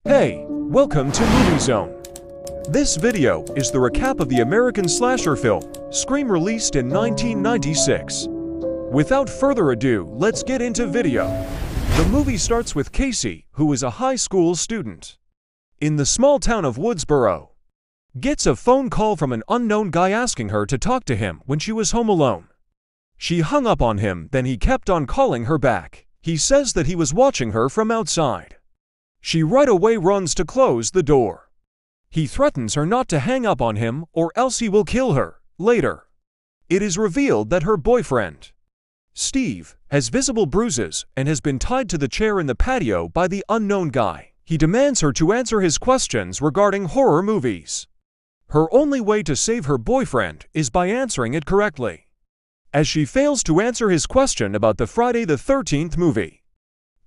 Hey, welcome to Movie Zone. This video is the recap of the American slasher film, Scream, released in 1996. Without further ado, let's get into video. The movie starts with Casey, who is a high school student in the small town of Woodsboro. Gets a phone call from an unknown guy asking her to talk to him when she was home alone. She hung up on him, then he kept on calling her back. He says that he was watching her from outside. She right away runs to close the door. He threatens her not to hang up on him or else he will kill her. Later, it is revealed that her boyfriend, Steve, has visible bruises and has been tied to the chair in the patio by the unknown guy. He demands her to answer his questions regarding horror movies. Her only way to save her boyfriend is by answering it correctly. As she fails to answer his question about the Friday the 13th movie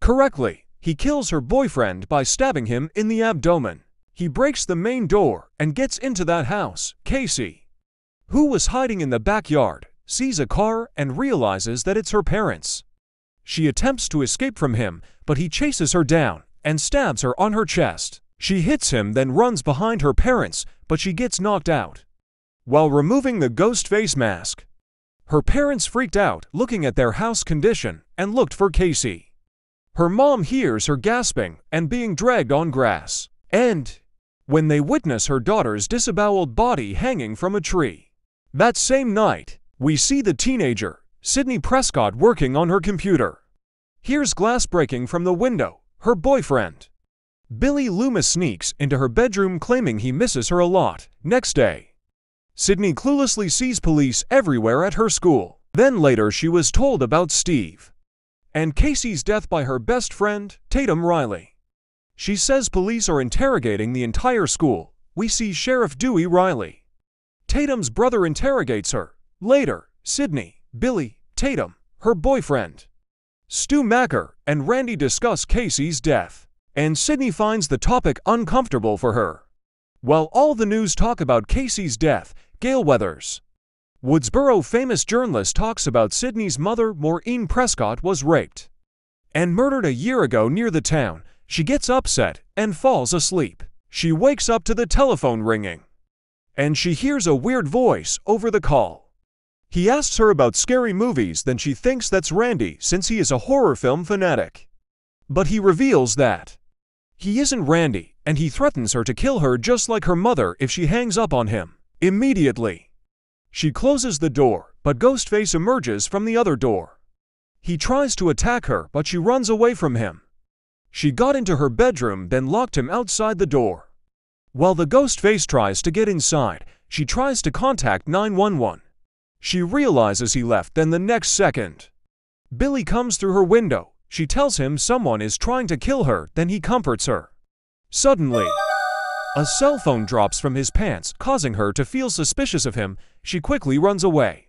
correctly, he kills her boyfriend by stabbing him in the abdomen. He breaks the main door and gets into that house. Casey, who was hiding in the backyard, sees a car and realizes that it's her parents. She attempts to escape from him, but he chases her down and stabs her on her chest. She hits him, then runs behind her parents, but she gets knocked out. While removing the Ghostface mask, her parents freaked out looking at their house condition and looked for Casey. Her mom hears her gasping and being dragged on grass. And when they witness her daughter's disemboweled body hanging from a tree. That same night, we see the teenager, Sidney Prescott, working on her computer. Hears glass breaking from the window. Her boyfriend, Billy Loomis, sneaks into her bedroom claiming he misses her a lot. Next day, Sidney cluelessly sees police everywhere at her school. Then later she was told about Steve and Casey's death by her best friend, Tatum Riley. She says police are interrogating the entire school. We see Sheriff Dewey Riley. Tatum's brother interrogates her. Later, Sidney, Billy, Tatum, her boyfriend, Stu Macker, and Randy discuss Casey's death, and Sidney finds the topic uncomfortable for her. While all the news talk about Casey's death, Gale Weathers, Woodsboro famous journalist, talks about Sidney's mother, Maureen Prescott, was raped and murdered a year ago near the town. She gets upset and falls asleep. She wakes up to the telephone ringing, and she hears a weird voice over the call. He asks her about scary movies, then she thinks that's Randy since he is a horror film fanatic. But he reveals that he isn't Randy, and he threatens her to kill her just like her mother if she hangs up on him. Immediately, she closes the door, but Ghostface emerges from the other door. He tries to attack her, but she runs away from him. She got into her bedroom, then locked him outside the door. While the Ghostface tries to get inside, she tries to contact 911. She realizes he left, then the next second, Billy comes through her window. She tells him someone is trying to kill her, then he comforts her. Suddenly, a cell phone drops from his pants, causing her to feel suspicious of him. She quickly runs away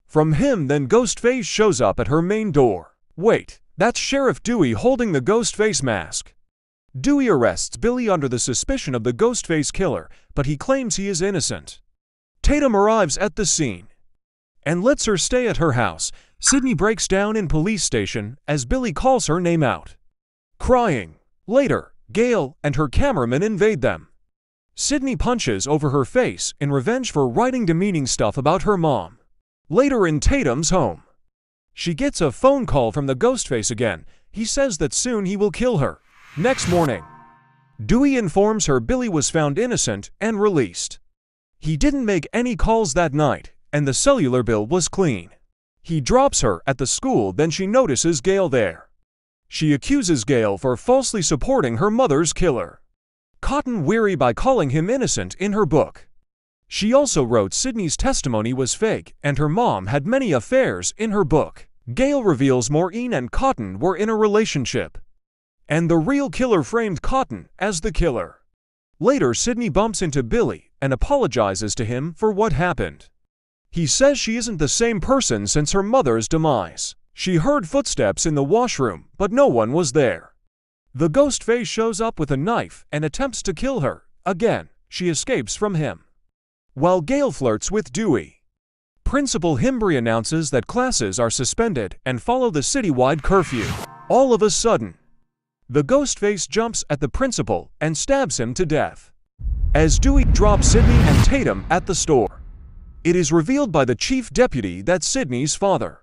from him, then Ghostface shows up at her main door. Wait, that's Sheriff Dewey holding the Ghostface mask. Dewey arrests Billy under the suspicion of the Ghostface killer, but he claims he is innocent. Tatum arrives at the scene and lets her stay at her house. Sidney breaks down in police station as Billy calls her name out, crying. Later, Gale and her cameraman invade them. Sidney punches over her face in revenge for writing demeaning stuff about her mom. Later in Tatum's home, she gets a phone call from the Ghostface again. He says that soon he will kill her. Next morning, Dewey informs her Billy was found innocent and released. He didn't make any calls that night, and the cellular bill was clean. He drops her at the school, then she notices Gale there. She accuses Gale for falsely supporting her mother's killer. Cotton weary by calling him innocent in her book. She also wrote Sidney's testimony was fake and her mom had many affairs in her book. Gale reveals Maureen and Cotton were in a relationship, and the real killer framed Cotton as the killer. Later, Sidney bumps into Billy and apologizes to him for what happened. He says she isn't the same person since her mother's demise. She heard footsteps in the washroom, but no one was there. The Ghostface shows up with a knife and attempts to kill her. Again, she escapes from him. While Gale flirts with Dewey, Principal Himbry announces that classes are suspended and follow the citywide curfew. All of a sudden, The Ghostface jumps at the principal and stabs him to death. As Dewey drops Sidney and Tatum at the store, it is revealed by the chief deputy that's Sidney's father.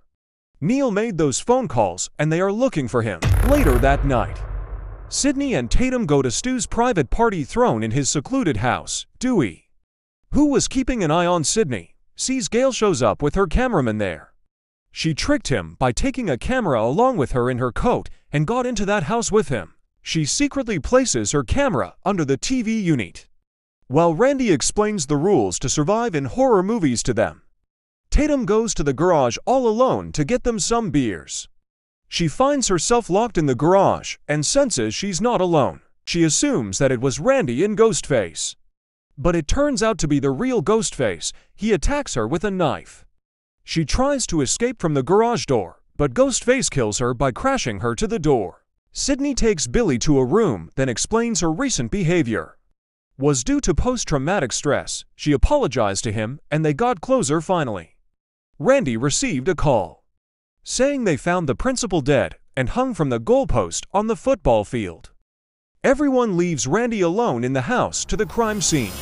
Neil made those phone calls and they are looking for him. Later that night, Sidney and Tatum go to Stu's private party thrown in his secluded house. Dewey, who was keeping an eye on Sidney, sees Gale shows up with her cameraman there. She tricked him by taking a camera along with her in her coat and got into that house with him. She secretly places her camera under the TV unit, while Randy explains the rules to survive in horror movies to them. Tatum goes to the garage all alone to get them some beers. She finds herself locked in the garage and senses she's not alone. She assumes that it was Randy in Ghostface, but it turns out to be the real Ghostface. He attacks her with a knife. She tries to escape from the garage door, but Ghostface kills her by crashing her to the door. Sidney takes Billy to a room, then explains her recent behavior was due to post-traumatic stress. She apologized to him and they got closer finally. Randy received a call saying they found the principal dead and hung from the goalpost on the football field. Everyone leaves Randy alone in the house to the crime scene.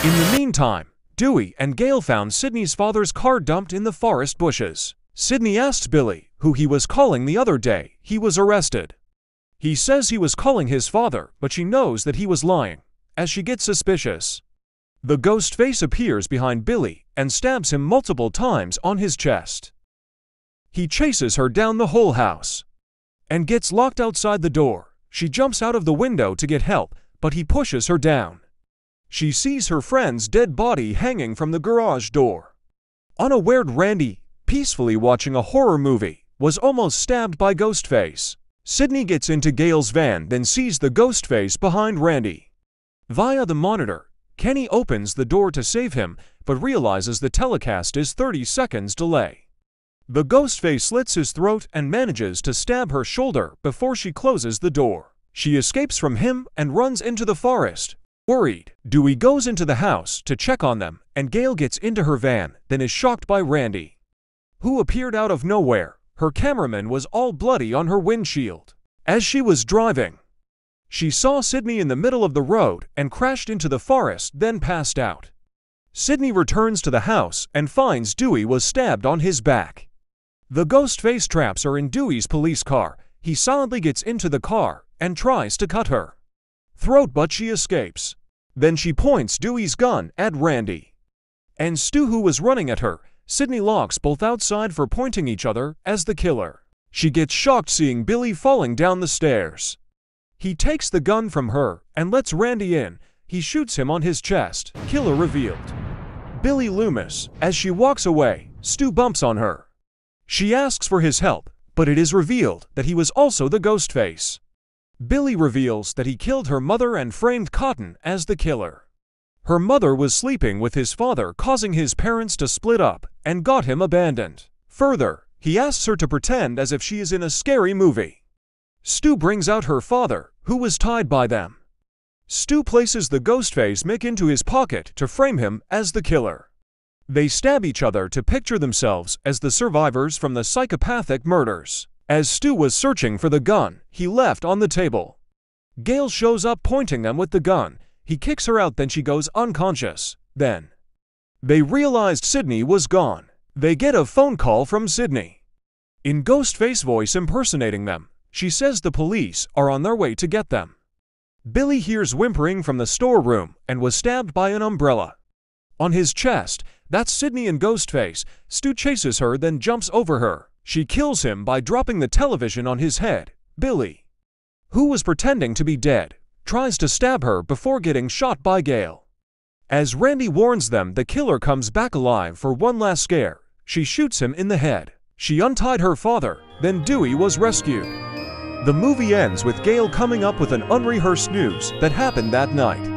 In the meantime, Dewey and Gale found Sidney's father's car dumped in the forest bushes. Sidney asks Billy who he was calling the other day he was arrested. He says he was calling his father, but she knows that he was lying, as she gets suspicious. The Ghostface appears behind Billy and stabs him multiple times on his chest. He chases her down the whole house and gets locked outside the door. She jumps out of the window to get help, but he pushes her down. She sees her friend's dead body hanging from the garage door. Unaware, Randy, peacefully watching a horror movie, was almost stabbed by Ghostface. Sidney gets into Gale's van, then sees the Ghostface behind Randy. Via the monitor, Kenny opens the door to save him, but realizes the telecast is 30 seconds delay. The Ghostface slits his throat and manages to stab her shoulder before she closes the door. She escapes from him and runs into the forest. Worried, Dewey goes into the house to check on them, and Gale gets into her van, then is shocked by Randy, who appeared out of nowhere. Her cameraman was all bloody on her windshield. As she was driving, she saw Sidney in the middle of the road and crashed into the forest, then passed out. Sidney returns to the house and finds Dewey was stabbed on his back. The Ghostface traps her in Dewey's police car. He silently gets into the car and tries to cut her throat, but she escapes. Then she points Dewey's gun at Randy and Stu, who was running at her. Sidney locks both outside for pointing each other as the killer. She gets shocked seeing Billy falling down the stairs. He takes the gun from her and lets Randy in. He shoots him on his chest. Killer revealed. Billy Loomis. As she walks away, Stu bumps on her. She asks for his help, but it is revealed that he was also the Ghostface. Billy reveals that he killed her mother and framed Cotton as the killer. Her mother was sleeping with his father, causing his parents to split up and got him abandoned. Further, he asks her to pretend as if she is in a scary movie. Stu brings out her father, who was tied by them. Stu places the Ghostface mic into his pocket to frame him as the killer. They stab each other to picture themselves as the survivors from the psychopathic murders. As Stu was searching for the gun he left on the table, Gale shows up pointing them with the gun. He kicks her out, then she goes unconscious. Then they realized Sidney was gone. They get a phone call from Sidney, in Ghostface voice impersonating them. She says the police are on their way to get them. Billy hears whimpering from the storeroom and was stabbed by an umbrella on his chest. That's Sidney and Ghostface. Stu chases her, then jumps over her. She kills him by dropping the television on his head. Billy, who was pretending to be dead, tries to stab her before getting shot by Gale. As Randy warns them, the killer comes back alive for one last scare. She shoots him in the head. She untied her father, then Dewey was rescued. The movie ends with Gale coming up with an unrehearsed news that happened that night.